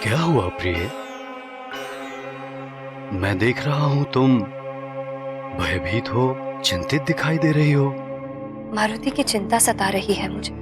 क्या हुआ प्रिय? मैं देख रहा हूं तुम भयभीत हो, चिंतित दिखाई दे रही हो। मारुति की चिंता सता रही है मुझे।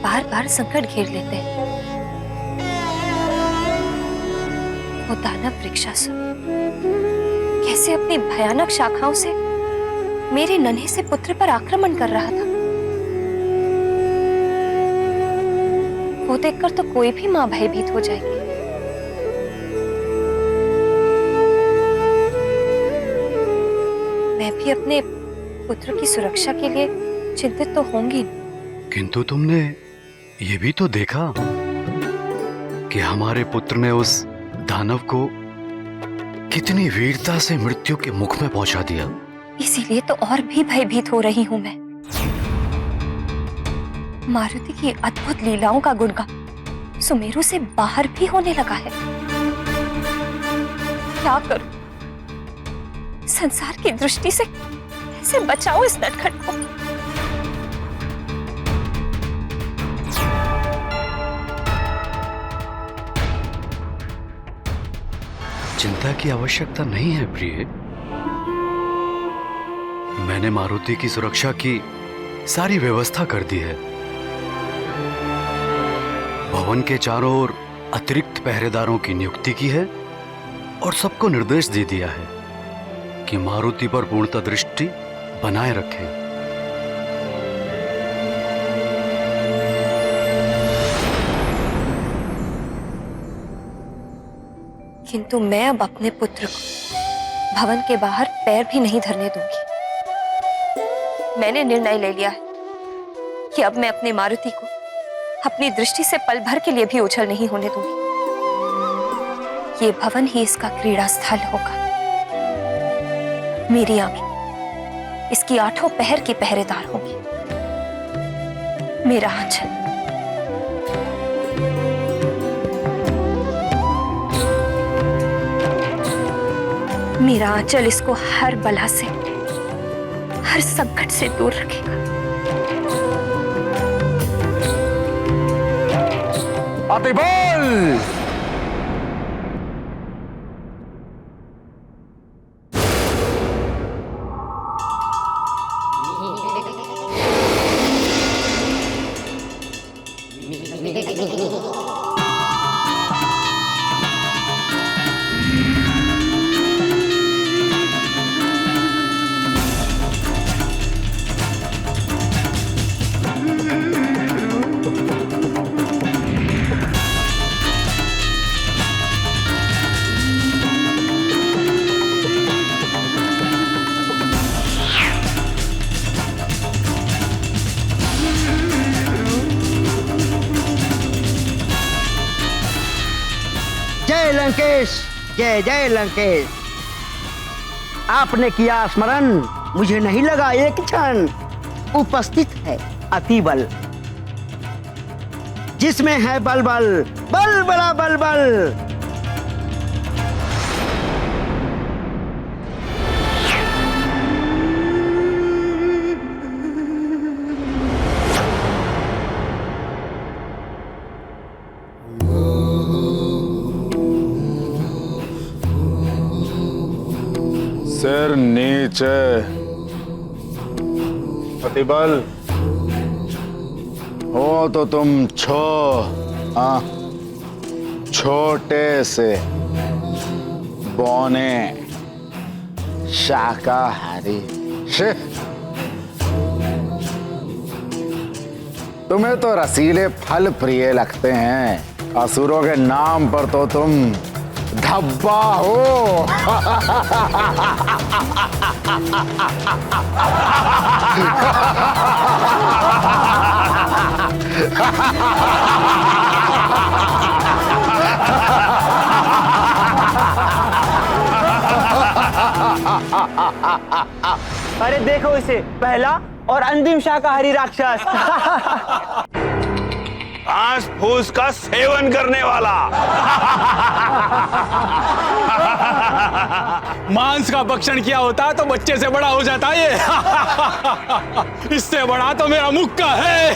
बार बार संकट घेर लेते हैं। वो दानव वृक्षासुर कैसे अपनी भयानक शाखाओं से मेरे नन्हे से पुत्र पर आक्रमण कर रहा था। वो देखकर तो कोई भी मां भयभीत हो जाएगी। मैं भी अपने पुत्र की सुरक्षा के लिए चिंतित तो होंगी। किंतु तुमने ये भी तो देखा कि हमारे पुत्र ने उस दानव को कितनी वीरता से मृत्यु के मुख में पहुंचा दिया। इसीलिए तो और भी भयभीत हो रही हूं मैं। मारुति की अद्भुत लीलाओं का गुणगान सुमेरु से बाहर भी होने लगा है। क्या करूं? संसार की दृष्टि से कैसे बचाऊं इस नटखट को? चिंता की आवश्यकता नहीं है प्रिय। मैंने मारुति की सुरक्षा की सारी व्यवस्था कर दी है। भवन के चारों ओर अतिरिक्त पहरेदारों की नियुक्ति की है और सबको निर्देश दे दिया है कि मारुति पर पूर्णतः दृष्टि बनाए रखें। किंतु मैं अब अपने पुत्र को भवन के बाहर पैर भी नहीं धरने दूंगी। मैंने निर्णय ले लिया है कि अब मैं अपनी मारुति को अपनी दृष्टि से पल भर के लिए भी ओझल नहीं होने दूंगी। ये भवन ही इसका क्रीड़ा स्थल होगा। मेरी आंखें इसकी आठों पहर की पहरेदार होंगी। मेरा आंचल मेरा आंचल इसको हर बला से, हर संकट से दूर रखेगा। अतिबल! जय लंकेश, जय जय लंकेश। आपने किया स्मरण, मुझे नहीं लगा एक क्षण। उपस्थित है अतिबल, जिसमें है बल बल, बल बड़ा बल बल। सिर नीचे। अतिबल, हो तो तुम छोटे से बौने शाकाहारी। तुम्हें तो रसीले फल प्रिय लगते हैं। असुरों के नाम पर तो तुम धब्बा हो। अरे देखो इसे, पहला और अंतिम शाकाहारी राक्षस। घास फूस का सेवन करने वाला। मांस का भक्षण किया होता तो बच्चे से बड़ा हो जाता ये। इससे बड़ा तो मेरा मुक्का है।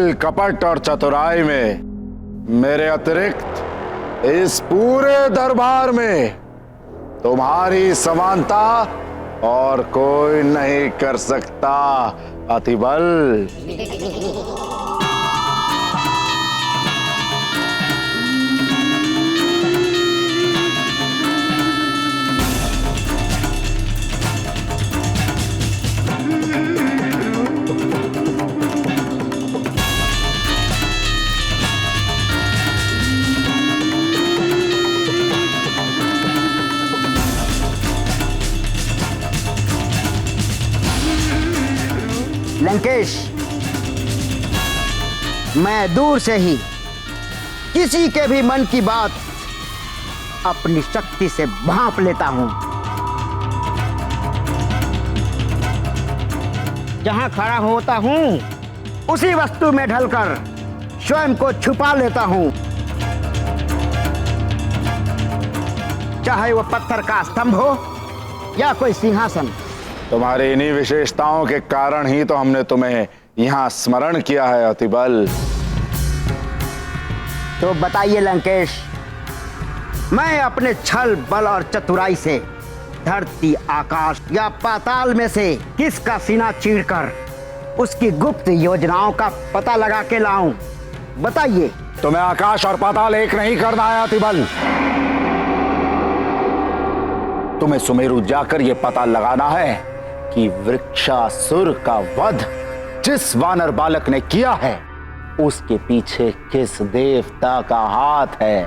छल कपट और चतुराई में मेरे अतिरिक्त इस पूरे दरबार में तुम्हारी समानता और कोई नहीं कर सकता अतिबल। लंकेश, मैं दूर से ही किसी के भी मन की बात अपनी शक्ति से भांप लेता हूं। जहां खड़ा होता हूं उसी वस्तु में ढलकर स्वयं को छुपा लेता हूं, चाहे वो पत्थर का स्तंभ हो या कोई सिंहासन। तुम्हारी इन्हीं विशेषताओं के कारण ही तो हमने तुम्हें यहां स्मरण किया है अतिबल। तो बताइए लंकेश, मैं अपने छल बल और चतुराई से धरती आकाश या पाताल में से किसका सीना चीरकर उसकी गुप्त योजनाओं का पता लगा के लाऊं? बताइए। तुम्हें आकाश और पाताल एक नहीं करना है अतिबल। तुम्हें सुमेरु जाकर यह पता लगाना है कि वृक्षासुर का वध जिस वानर बालक ने किया है उसके पीछे किस देवता का हाथ है।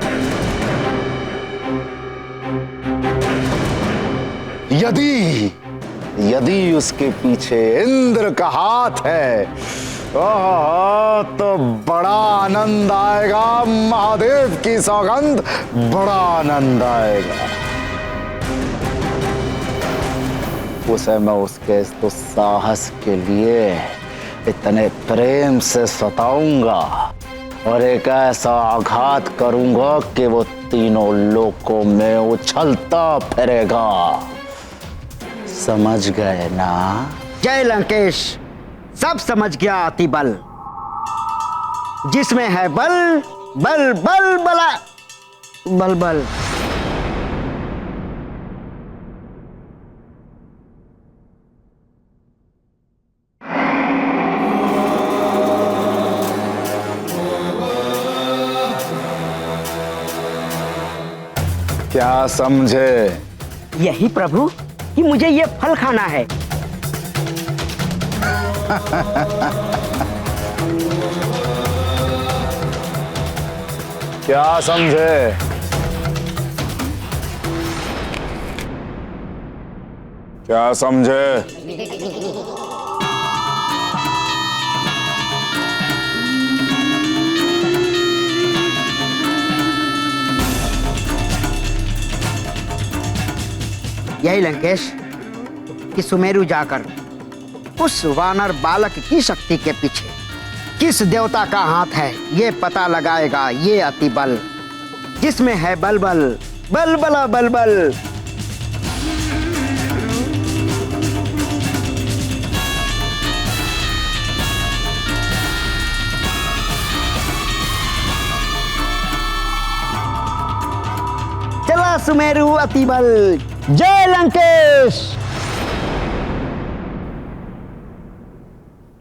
यदि उसके पीछे इंद्र का हाथ है तो बड़ा आनंद आएगा, महादेव की सौगंध, बड़ा आनंद आएगा। उसे मैं उसके इस दुस्साहस के लिए इतने प्रेम से सताऊंगा और एक ऐसा आघात करूंगा कि वो तीनों लोकों में उछलता फिरेगा। समझ गए ना? जय लंकेश, सब समझ गया अतिबल। जिसमें है बल बल बल बला बल बल। क्या समझे? यही प्रभु कि मुझे ये फल खाना है। क्या समझे? क्या समझे? यही लंकेश कि सुमेरु जाकर उस वानर बालक की शक्ति के पीछे किस देवता का हाथ है ये पता लगाएगा ये अतिबल। जिसमें है बल बल बल बला बल बल। चला सुमेरु अतिबल। जय लंकेश।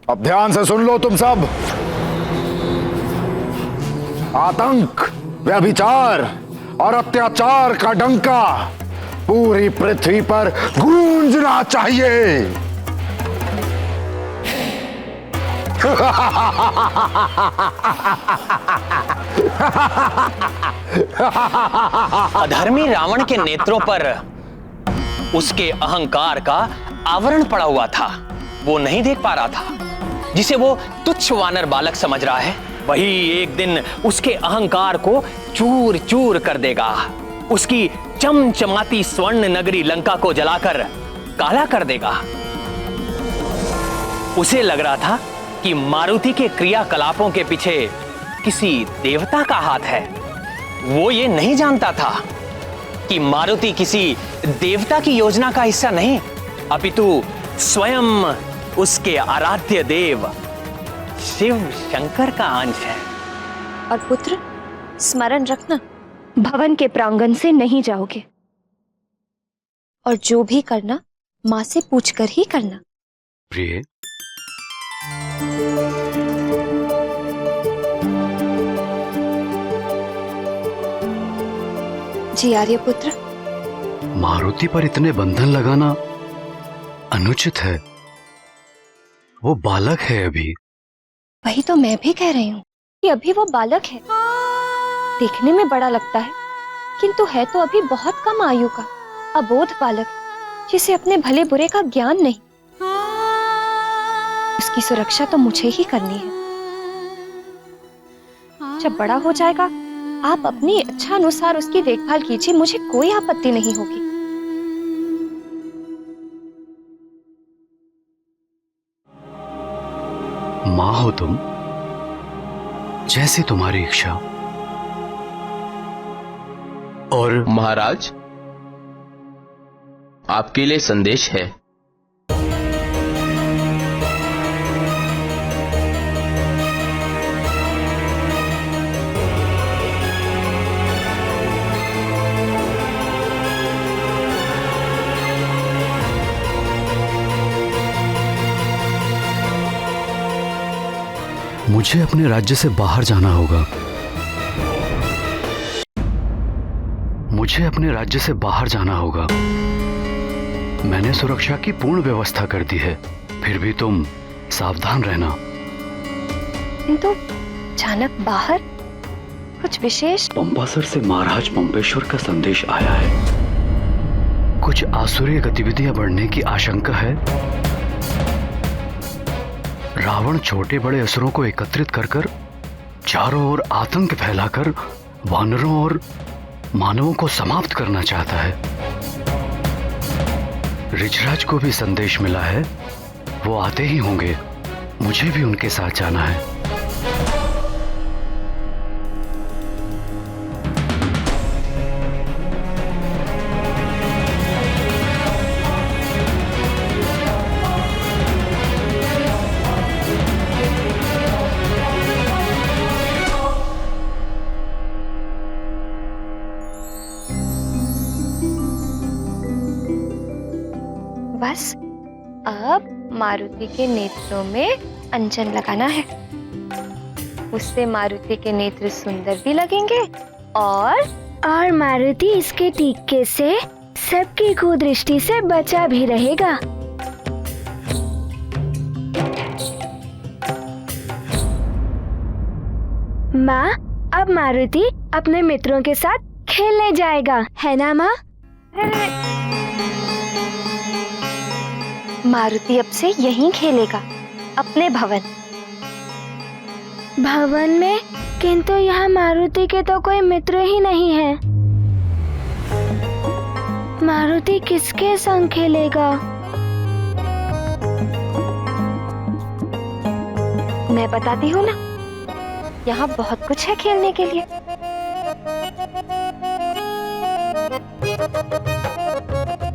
अब ध्यान से सुन लो तुम सब। आतंक, व्यभिचार और अत्याचार का डंका पूरी पृथ्वी पर गूंजना चाहिए। अधर्मी रावण के नेत्रों पर उसके अहंकार का आवरण पड़ा हुआ था। वो नहीं देख पा रहा था। जिसे वो तुच्छ वानर बालक समझ रहा है वही एक दिन उसके अहंकार को चूर चूर कर देगा। उसकी चमचमाती स्वर्ण नगरी लंका को जलाकर काला कर देगा। उसे लग रहा था कि मारुति के क्रियाकलापों के पीछे किसी देवता का हाथ है। वो ये नहीं जानता था कि मारुति किसी देवता की योजना का हिस्सा नहीं, अपितु स्वयं उसके आराध्य देव शिव शंकर का अंश है। और पुत्र, स्मरण रखना, भवन के प्रांगण से नहीं जाओगे, और जो भी करना माँ से पूछकर ही करना। प्रिय, जी आर्यपुत्र। मारुति पर इतने बंधन लगाना अनुचित है। वो बालक है अभी। वही तो मैं भी कह रही हूँ कि अभी वो बालक है। देखने में बड़ा लगता है, किंतु है तो अभी बहुत कम आयु का अबोध बालक, जिसे अपने भले बुरे का ज्ञान नहीं। उसकी सुरक्षा तो मुझे ही करनी है। जब बड़ा हो जाएगा, आप अपनी इच्छा अनुसार उसकी देखभाल कीजिए, मुझे कोई आपत्ति नहीं होगी। माँ हो तुम, जैसी तुम्हारी इच्छा। और महाराज, आपके लिए संदेश है। मुझे अपने राज्य से बाहर जाना होगा। मुझे अपने राज्य से बाहर जाना होगा। मैंने सुरक्षा की पूर्ण व्यवस्था कर दी है, फिर भी तुम सावधान रहना। किंतु अचानक बाहर कुछ विशेष? पंपासर से महाराज पंपेश्वर का संदेश आया है। कुछ आसुरी गतिविधियां बढ़ने की आशंका है। रावण छोटे बड़े असुरों को एकत्रित कर चारों ओर आतंक फैलाकर वानरों और मानवों को समाप्त करना चाहता है। ऋषराज को भी संदेश मिला है, वो आते ही होंगे। मुझे भी उनके साथ जाना है। बस अब मारुति के नेत्रों में अंजन लगाना है। उससे मारुति के नेत्र सुंदर भी लगेंगे और मारुति इसके टीके से सबकी कुदृष्टि से बचा भी रहेगा। माँ, अब मारुति अपने मित्रों के साथ खेलने जाएगा, है ना माँ? मारुति अब से यहीं खेलेगा, अपने भवन। भवन में? किंतु यहाँ मारुति के तो कोई मित्र ही नहीं है। मारुति किसके संग खेलेगा? मैं बताती हूँ ना, यहाँ बहुत कुछ है खेलने के लिए।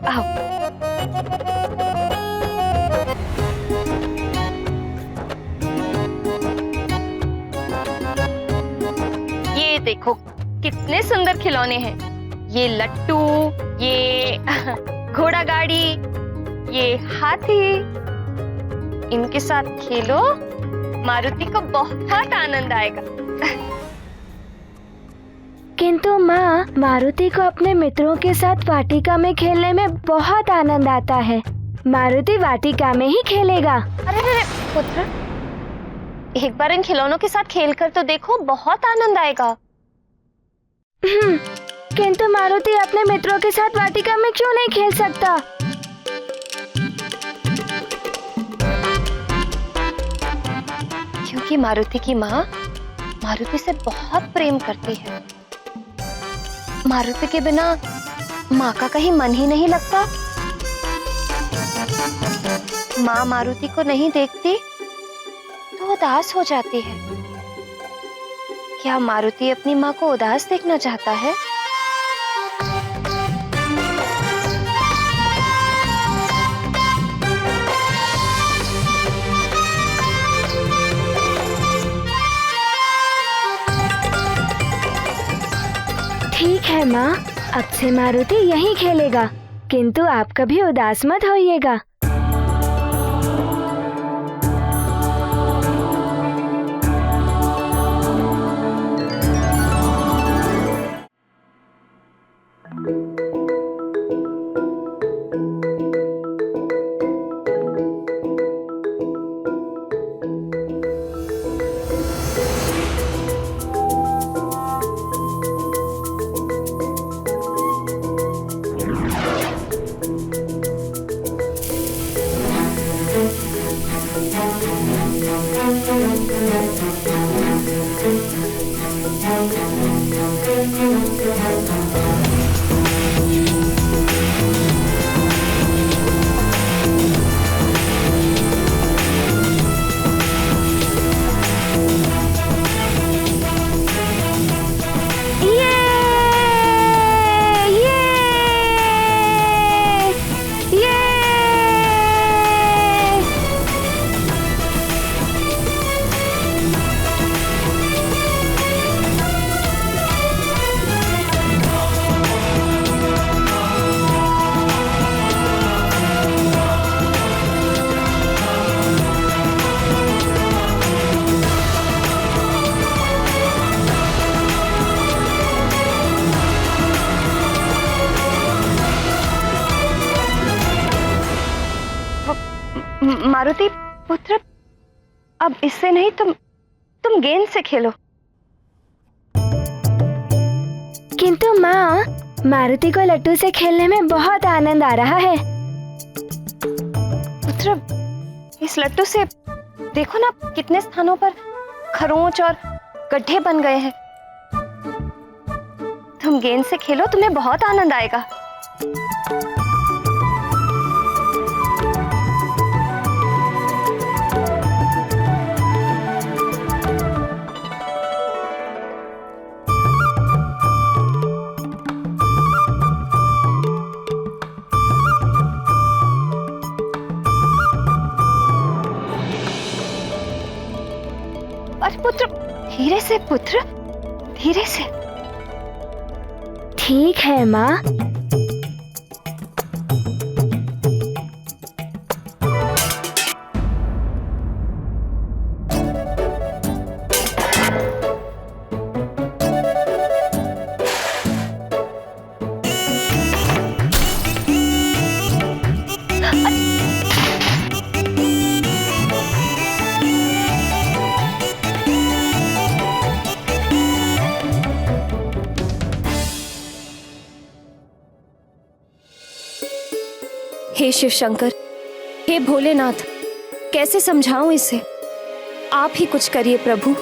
आओ। ये देखो कितने सुंदर खिलौने हैं। ये लट्टू, ये घोड़ा गाड़ी, ये हाथी। इनके साथ खेलो, मारुति को बहुत आनंद आएगा। किंतु माँ, मारुति को अपने मित्रों के साथ वाटिका में खेलने में बहुत आनंद आता है। मारुति वाटिका में ही खेलेगा। अरे पुत्र, एक बार इन खिलौनों के साथ खेलकर तो देखो, बहुत आनंद आएगा। किंतु मारुति अपने मित्रों के साथ वाटिका में क्यों नहीं खेल सकता? क्योंकि मारुति की माँ मारुति से बहुत प्रेम करती है। मारुति के बिना माँ का कहीं मन ही नहीं लगता। माँ मारुति को नहीं देखती तो उदास हो जाती है। क्या मारुति अपनी माँ को उदास देखना चाहता है? ठीक है माँ, अब से मारुति यहीं खेलेगा, किंतु आप कभी उदास मत होइएगा। मारुति पुत्र, अब इससे नहीं, तुम गेंद से खेलो। किंतु माँ, मारुति को लट्टू से खेलने में बहुत आनंद आ रहा है। पुत्र, इस लट्टू से देखो ना कितने स्थानों पर खरोंच और गड्ढे बन गए हैं। तुम गेंद से खेलो, तुम्हें बहुत आनंद आएगा। अरे पुत्र, धीरे से पुत्र, धीरे से। ठीक है माँ। हे शिव शंकर, हे भोलेनाथ, कैसे समझाऊं इसे? आप ही कुछ करिए प्रभु।